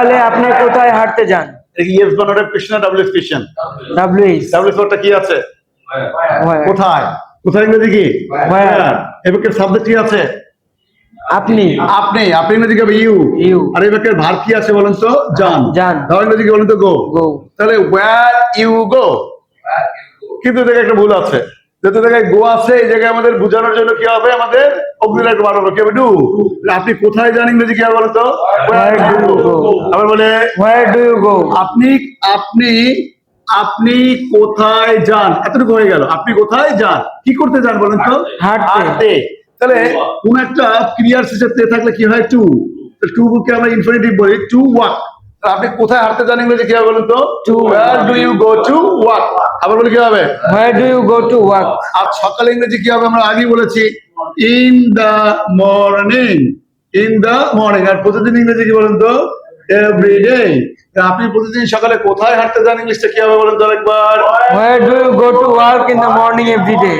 তাহলে আপনি কোথায় হাঁটতে যান? ইয়েস বানানোর question W question. WH W ওটা কি আছে? কোথায়? কোথায় ইংরেজি কি? Where? এবারে সাবজেক্ট কি আছে? আপনি আপনি আপনি ইংরেজি কি হবে? ইউ। You. আর এবারে ভার্ব কি আছে বলেন তো? যান। যান। তাহলে ইংরেজি কি বলেন তো? গো। Go. তাহলে where you go, কিন্তু এই জায়গায় একটা ভুল আছে। যত জায়গায় গো আছে এই জায়গায় আমাদের বোঝানোর জন্য কি হবে? আমাদের অক্সিলারি বানাবো। কি হবে? ডু। আপনি কোথায় যান ইংরেজি কি হবে বলেন তো? Where do you go? আবার বলে Where do you go? আপনি আপনি আপনি কোথায় যান? এতটুকু হয়ে গেল। আপনি কোথায় যান? কি করতে যান বলেন তো? হাঁটতে। তাহলে কোন একটা ক্রিয়ার শেষে তে থাকলে কি হয়? টু। টু কে আমরা ইনফিনিটিভ বলি, টু ওয়াক। আপনি কোথায় হাঁটতে যান ইংরেজি কি হবে বলেন তো? To. Where do you go to walk? আবার বলি কি হবে? Where do you go to work? আর সকালে ইংরেজি কি হবে? আমরা আগেই বলেছি in the morning. In the morning. আর প্রতিদিন ইংরেজি কি বলেন তো? এভরিডে। আপনি প্রতিদিন সকালে কোথায় হাঁটতে যান ইংলিশটা কি হবে বলেন তো একবার? Where do you go to work in the morning every day?